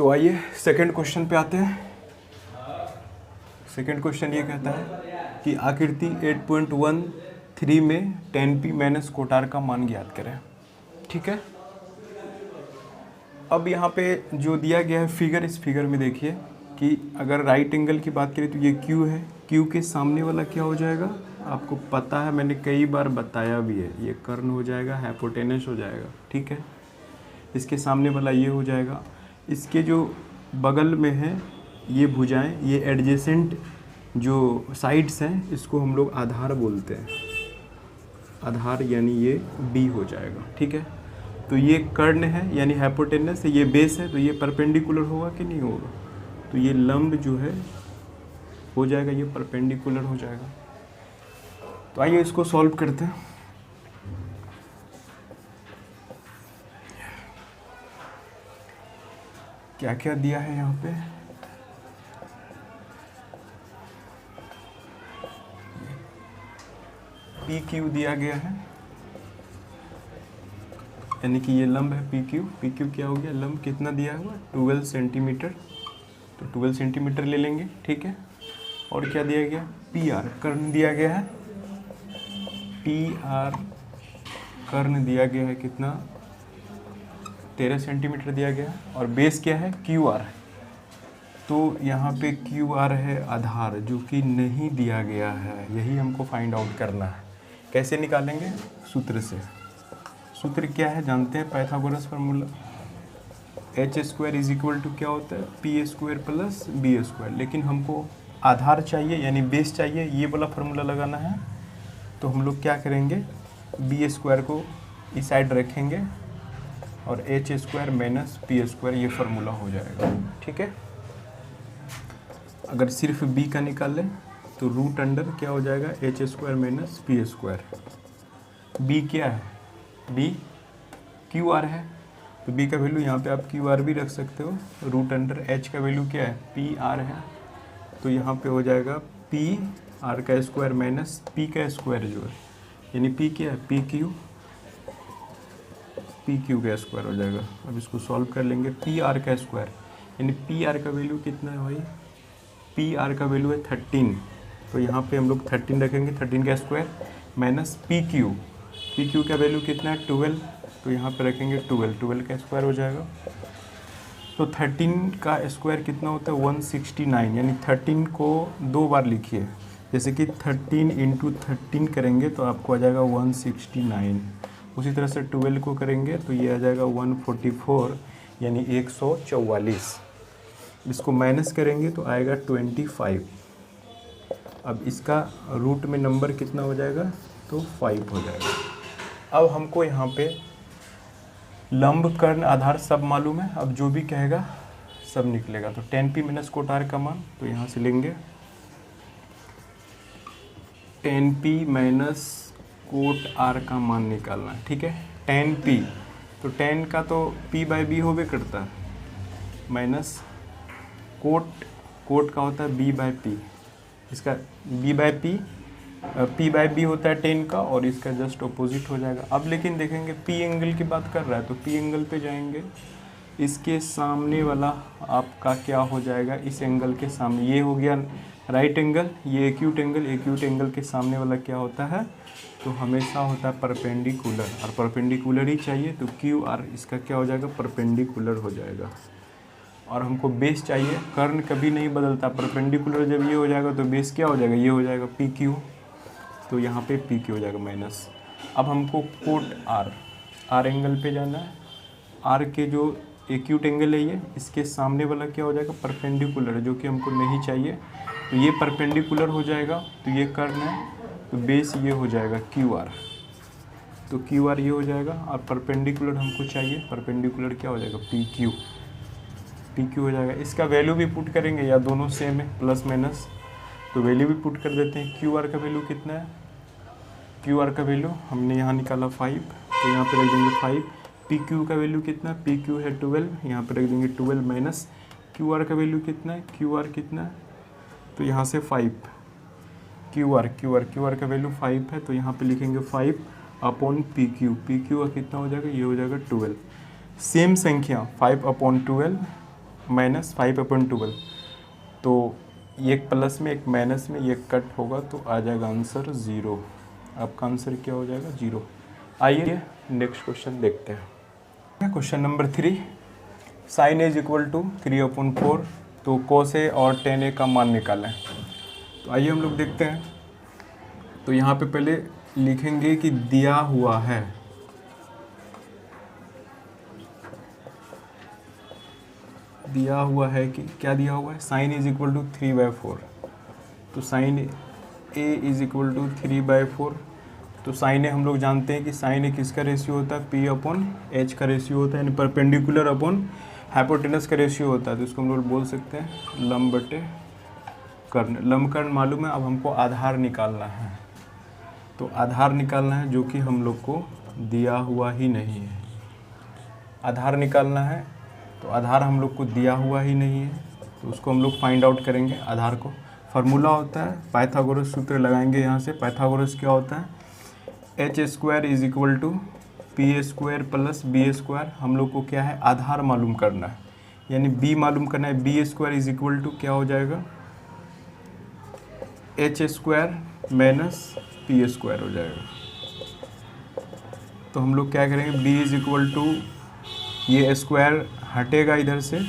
तो आइए second question पे आते हैं। सेकंड क्वेश्चन ये कहता है कि आकृति 8.13 में 10p माइनस कोटार का मान ज्ञात करें। ठीक है, अब यहाँ पे जो दिया गया है फिगर, इस फिगर में देखिए कि अगर राइट एंगल की बात करें तो ये Q है, Q के सामने वाला क्या हो जाएगा, आपको पता है, मैंने कई बार बताया भी है, ये कर्ण हो जाएगा, हाइपोटेनस हो जाएगा। ठीक है, इसके सामने वाला ये हो जाएगा, इसके जो बगल में है ये भुजाएं, ये एडजेसेंट जो साइड्स हैं इसको हम लोग आधार बोलते हैं, आधार यानी ये B हो जाएगा। ठीक है, तो ये कर्ण है यानी हाइपोटेनस है, ये बेस है, तो ये परपेंडिकुलर होगा कि नहीं होगा, तो ये लंब जो है हो जाएगा, ये परपेंडिकुलर हो जाएगा। तो आइए इसको सॉल्व करते हैं। क्या क्या दिया है यहाँ पे, PQ दिया गया है, यानी कि ये लंब है PQ क्या हो गया, लंब कितना दिया हुआ 12 सेंटीमीटर, तो 12 सेंटीमीटर ले लेंगे। ठीक है, और क्या दिया गया PR कर्ण दिया गया है, PR कर्ण दिया गया है कितना 13 सेंटीमीटर दिया गया है, और बेस क्या है QR, तो यहाँ पे QR है आधार जो कि नहीं दिया गया है, यही हमको फाइंड आउट करना है। कैसे निकालेंगे, सूत्र से। सूत्र क्या है जानते हैं, Pythagoras formula, h² is equal to क्या होता है p² प्लस b², लेकिन हमको आधार चाहिए यानी बेस चाहिए, ये वाला फार्मूला लगाना है, तो हम लोग क्या करेंगे b² को इस साइड रखेंगे और h² माइनस p² ये फार्मूला हो जाएगा। ठीक है, अगर सिर्फ b का निकाल लें तो रूट अंडर क्या हो जाएगा h² माइनस p²। b क्या है, b QR है, तो b का वैल्यू यहाँ पे आप QR भी रख सकते हो, रूट अंडर h का वैल्यू क्या है PR है, तो यहाँ पे हो जाएगा PR का स्क्वायर माइनस p का स्क्वायर जो है, यानी p क्या है PQ का स्क्वायर हो जाएगा। अब इसको सॉल्व कर लेंगे, PR का स्क्वायर यानी PR का वैल्यू कितना है भाई, PR का वैल्यू है 13, तो यहाँ पे हम लोग 13 रखेंगे, 13 का स्क्वायर माइनस PQ का वैल्यू कितना है 12, तो यहाँ पे रखेंगे 12 का स्क्वायर हो जाएगा, तो 13 का स्क्वायर कितना होता है 169, यानी 13 को 2 बार लिखिए, जैसे कि 13 इंटू 13 करेंगे तो आपको आ जाएगा 169, उसी तरह से 12 को करेंगे तो ये आ जाएगा 144 यानी 144, इसको माइनस करेंगे तो आएगा 25। अब इसका रूट में नंबर कितना हो जाएगा, तो 5 हो जाएगा। अब हमको यहाँ पे लंब कर्ण आधार सब मालूम है, अब जो भी कहेगा सब निकलेगा, तो 10p माइनस कोटार का मान, तो यहाँ से लेंगे 10p माइनस कोट R का मान निकालना है। ठीक है, 10p, तो 10 का तो p/b होवे करता है, माइनस कोट का होता है b/p, इसका b/p p/b होता है 10 का, और इसका जस्ट ऑपोजिट हो जाएगा। अब लेकिन देखेंगे p एंगल की बात कर रहा है, तो p एंगल पे जाएंगे, इसके सामने वाला आपका क्या हो जाएगा, इस एंगल के सामने, ये हो गया राइट एंगल, ये एक्यूट एंगल के सामने वाला क्या होता है, तो हमेशा होता है परपेंडिकुलर, और परपेंडिकुलर ही चाहिए, तो QR इसका क्या हो जाएगा परपेंडिकुलर हो जाएगा। और हमको बेस चाहिए, कर्ण कभी नहीं बदलता, परपेंडिकुलर जब ये हो जाएगा तो बेस क्या हो जाएगा, ये हो जाएगा PQ, तो यहाँ पे PQ हो जाएगा माइनस। अब हमको कोट R एंगल पे जाना है, R के जो एक्यूट एंगल है ये, इसके सामने वाला क्या हो जाएगा परपेंडिकुलर, जो कि हमको नहीं चाहिए, तो ये परपेंडिकुलर हो जाएगा, तो ये कर्ण है, तो बेस ये हो जाएगा QR, तो QR ये हो जाएगा, और परपेंडिकुलर हमको चाहिए, परपेंडिकुलर क्या हो जाएगा PQ हो जाएगा। इसका वैल्यू भी पुट करेंगे, या दोनों सेम है प्लस माइनस, तो वैल्यू भी पुट कर देते हैं। QR का वैल्यू कितना है, QR का वैल्यू हमने यहाँ निकाला 5, तो यहाँ पे रख देंगे 5। PQ का वैल्यू कितना, PQ है 12, यहाँ पे रख देंगे 12 माइनस QR का वैल्यू कितना है, QR कितना है, तो यहाँ से 5, QR का वैल्यू 5 है, तो यहाँ पे लिखेंगे 5 अपॉन PQ का कितना हो जाएगा, ये हो जाएगा 12। सेम संख्या 5/12 माइनस 5/12। तो एक प्लस में एक माइनस में ये कट होगा तो आ जाएगा आंसर 0। आपका आंसर क्या हो जाएगा? 0। आइए नेक्स्ट क्वेश्चन देखते हैं। Question number 3, sine A is equal to 3/4, तो cos ए और tan ए का मान निकालें। तो आइए हम लोग देखते हैं। तो यहाँ पे पहले लिखेंगे कि दिया हुआ है, दिया हुआ है कि क्या दिया हुआ है, साइन इज इक्वल टू 3/4। तो sine A is equal to 3/4। तो साइन ए हम लोग जानते हैं कि साइन ए किसका रेशियो होता है, P/H का रेशियो होता है, यानी परपेंडिकुलर अपॉन हाइपोटेनस का रेशियो होता है। तो इसको हम लोग बोल सकते हैं लंब बटे कर्ण। लंब कर्ण मालूम है, अब हमको आधार निकालना है। तो आधार निकालना है जो कि हम लोग को दिया हुआ ही नहीं है। आधार निकालना है, तो आधार हम लोग को दिया हुआ ही नहीं है, तो उसको हम लोग फाइंड आउट करेंगे। आधार को फार्मूला होता है, पाइथागोरस सूत्र लगाएंगे यहाँ से। पाइथागोरस क्या होता है, h² is equal to p² plus b²। हम लोग को क्या है, आधार मालूम करना है, यानी b मालूम करना है। b² इज इक्वल टू क्या हो जाएगा, h² माइनस p² हो जाएगा। तो हम लोग क्या करेंगे, b इज इक्वल टू, ये स्क्वायर हटेगा इधर से,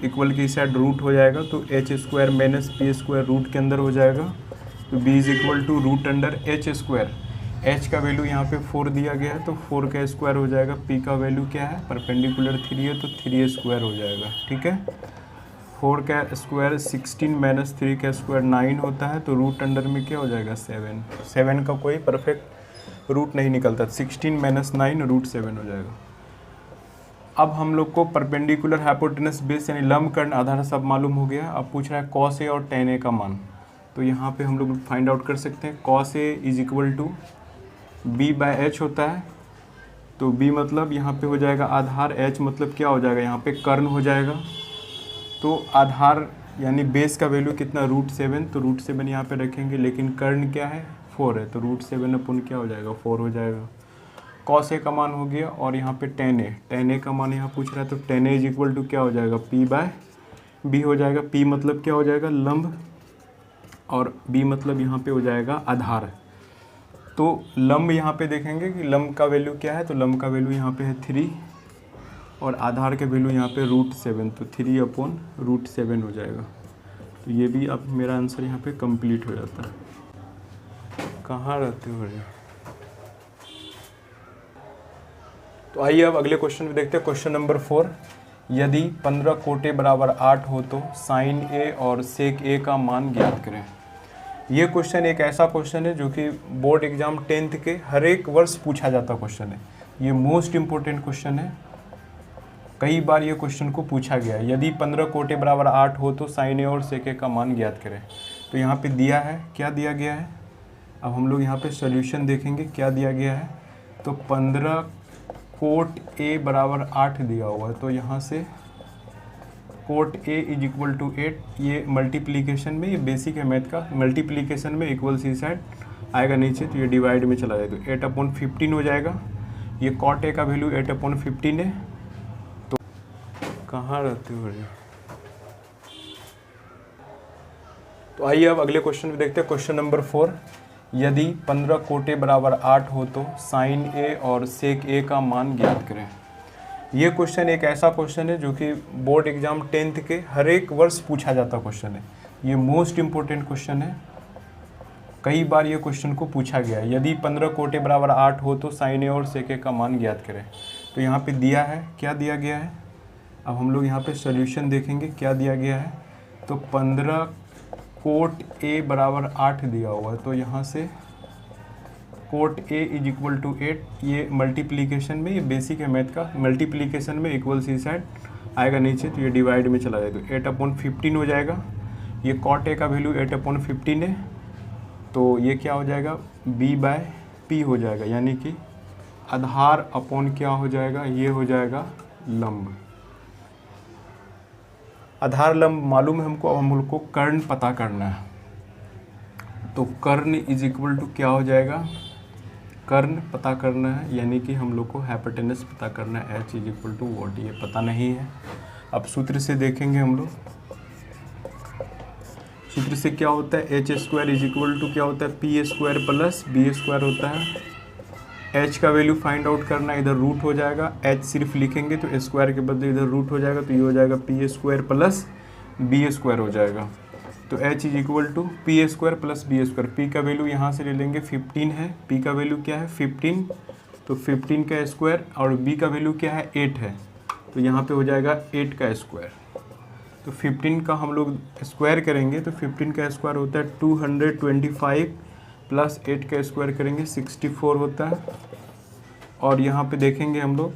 इक्वल की साइड रूट हो जाएगा, तो h² माइनस p² रूट के अंदर हो जाएगा। तो b is equal to root under h²। h का वैल्यू यहाँ पे 4 दिया गया है, तो 4 का स्क्वायर हो जाएगा। p का वैल्यू क्या है, परपेंडिकुलर 3 है, तो 3 हो जाएगा। ठीक है, 4 का स्क्वायर 16 माइनस 3 का स्क्वायर 9 होता है, तो रूट अंडर में क्या हो जाएगा, 7। 7 का कोई परफेक्ट रूट नहीं निकलता, 16 माइनस 9 रूट 7 हो जाएगा। अब हम लोग को परपेंडिकुलर हाइपोटेनस बेस यानी लंब कर्ण आधार सब मालूम हो गया। अब पूछ रहा है cos ए और tan ए का मान। तो यहाँ पे हम लोग फाइंड आउट कर सकते हैं। cos A is equal to b/h होता है, तो b मतलब यहाँ पे हो जाएगा आधार, h मतलब क्या हो जाएगा, यहाँ पे कर्ण हो जाएगा। तो आधार यानी बेस का वैल्यू कितना, √7, तो √7 यहाँ पे रखेंगे, लेकिन कर्ण क्या है, 4 है, तो √7 अपन क्या हो जाएगा, 4 हो जाएगा। cos ए का मान हो गया, और यहाँ पे tan ए का मान यहाँ पूछ रहा है, तो tan A is equal to क्या हो जाएगा, p/b हो जाएगा। p मतलब क्या हो जाएगा, लंब, और b मतलब यहाँ पे हो जाएगा आधार। तो लंब यहाँ पे देखेंगे कि लंब का वैल्यू क्या है, तो लंब का वैल्यू यहाँ पे है 3, और आधार के वैल्यू यहाँ पे √7, तो 3/√7 हो जाएगा। तो ये भी अब मेरा आंसर यहाँ पे कंप्लीट हो जाता है। कहाँ रहते हो रे? तो आइए अब अगले क्वेश्चन में देखते हैं। क्वेश्चन नंबर 4, यदि 15 कोटे बराबर 8 हो तो साइन ए और सेक ए का मान ज्ञात करें। ये क्वेश्चन एक ऐसा क्वेश्चन है जो कि बोर्ड एग्जाम 10th के हर एक वर्ष पूछा जाता क्वेश्चन है। ये मोस्ट इम्पोर्टेंट क्वेश्चन है, कई बार ये क्वेश्चन को पूछा गया है। यदि 15 कोटे बराबर 8 हो तो साइन ए और सेक ए का मान ज्ञात करें। तो यहाँ पे दिया है, क्या दिया गया है, अब हम लोग यहाँ पे सॉल्यूशन देखेंगे क्या दिया गया है। तो 15 कोट ए बराबर 8 दिया हुआ है, तो यहाँ से cot A is equal to 8, ये मल्टीप्लीकेशन में, ये बेसिक है मैथ का, मल्टीप्लीकेशन में इक्वल सी साइड आएगा नीचे, तो ये डिवाइड में चला जाएगा, तो 8/15 हो जाएगा। ये कॉट ए का वैल्यू 8/15 है। तो कहाँ रहते हो रे? तो आइए अब अगले क्वेश्चन में देखते हैं। क्वेश्चन नंबर 4, यदि 15 कोटे बराबर 8 हो तो साइन ए और सेक ए का मान ज्ञात करें। ये क्वेश्चन एक ऐसा क्वेश्चन है जो कि बोर्ड एग्जाम 10th के हर एक वर्ष पूछा जाता क्वेश्चन है। ये मोस्ट इम्पोर्टेंट क्वेश्चन है, कई बार ये क्वेश्चन को पूछा गया है। यदि 15 कोटे बराबर 8 हो तो साइन ए और सेक ए का मान ज्ञात करें। तो यहाँ पे दिया है, क्या दिया गया है, अब हम लोग यहाँ पे सॉल्यूशन देखेंगे क्या दिया गया है। तो 15 कोट ए बराबर 8 दिया हुआ है, तो यहाँ से cot A is equal to 8, ये मल्टीप्लीकेशन में, ये बेसिक है मैथ का, मल्टीप्लीकेशन में इक्वल सी साइड आएगा नीचे, तो ये डिवाइड में चला जाएगा, तो 8/15 हो जाएगा। ये कॉट ए का वैल्यू 8/15 है, तो ये क्या हो जाएगा, b/p हो जाएगा, यानी कि आधार अपॉन क्या हो जाएगा, ये हो जाएगा लंब। आधार लंब मालूम है हमको, अब हम लोग को कर्ण पता करना है। तो कर्ण इज इक्वल टू क्या हो जाएगा, कर्ण पता करना है, यानी कि हम लोग को हाइपोटेनस पता करना है, h is equal to what, ये पता नहीं है। अब सूत्र से देखेंगे हम लोग, सूत्र से क्या होता है, H square is equal to क्या होता है, P square plus B square होता है। एच का वैल्यू फाइंड आउट करना, इधर रूट हो जाएगा, एच सिर्फ लिखेंगे तो स्क्वायर के बदले इधर रूट हो जाएगा, तो ये हो जाएगा P square plus B square हो जाएगा। तो H is equal to P square plus B square. P का वैल्यू यहाँ से ले लेंगे 15 है, पी का वैल्यू क्या है 15, तो 15 का स्क्वायर, और बी का वैल्यू क्या है 8 है, तो यहाँ पे हो जाएगा 8 का स्क्वायर। तो 15 का हम लोग स्क्वायर करेंगे तो 15 का स्क्वायर होता है 225 प्लस 8 का स्क्वायर करेंगे 64 होता है। और यहाँ पे देखेंगे हम लोग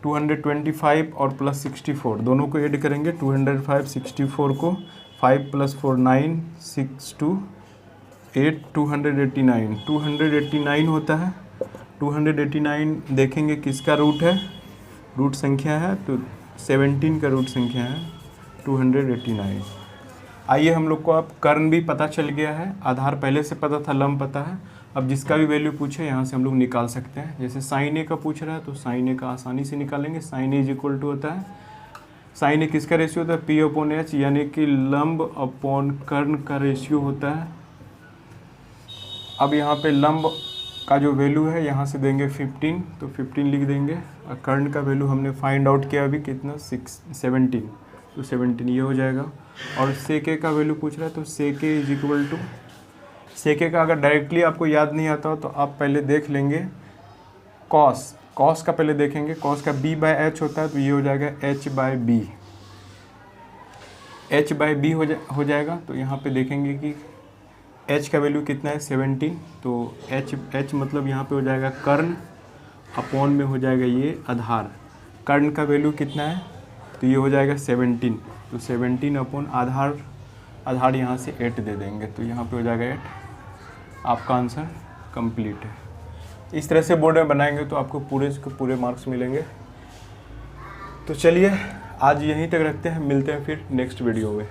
225 और प्लस 64 दोनों को ऐड करेंगे, 205 64 को 5 प्लस 4 9 6 2 8 289 होता है। 289 देखेंगे किसका रूट है, रूट संख्या है, तो 17 का रूट संख्या है 289। आइए हम लोग को अब कर्ण भी पता चल गया है, आधार पहले से पता था, लंब पता है। अब जिसका भी वैल्यू पूछे यहाँ से हम लोग निकाल सकते हैं। जैसे साइन ए का पूछ रहा है तो साइन ए का आसानी से निकालेंगे। Sine A is equal to होता है, साइन ए किसका रेशियो होता है, पी अपॉन एच, यानी कि लंब अपॉन कर्ण का रेशियो होता है। अब यहाँ पे लंब का जो वैल्यू है यहाँ से देंगे 15, तो 15 लिख देंगे। और कर्ण का वैल्यू हमने फाइंड आउट किया अभी कितना 17, तो 17 ये हो जाएगा। और सेके का वैल्यू पूछ रहा है तो सेके इज इक्वल टू, सेके का अगर डायरेक्टली आपको याद नहीं आता हो तो आप पहले देख लेंगे कॉस, कॉस का पहले देखेंगे, कॉस का b बाय एच होता है, तो ये हो जाएगा h by B, h by B हो जाएगा। तो यहाँ पे देखेंगे कि h का वैल्यू कितना है 17, तो h मतलब यहाँ पे हो जाएगा कर्ण, अपॉन में हो जाएगा ये आधार। कर्ण का वैल्यू कितना है, तो ये हो जाएगा 17, तो 17 अपॉन आधार, आधार यहाँ से 8 दे देंगे, तो यहाँ पे हो जाएगा 8। आपका आंसर कंप्लीट है। इस तरह से बोर्ड में बनाएंगे तो आपको पूरे मार्क्स मिलेंगे। तो चलिए आज यहीं तक रखते हैं, मिलते हैं फिर नेक्स्ट वीडियो में।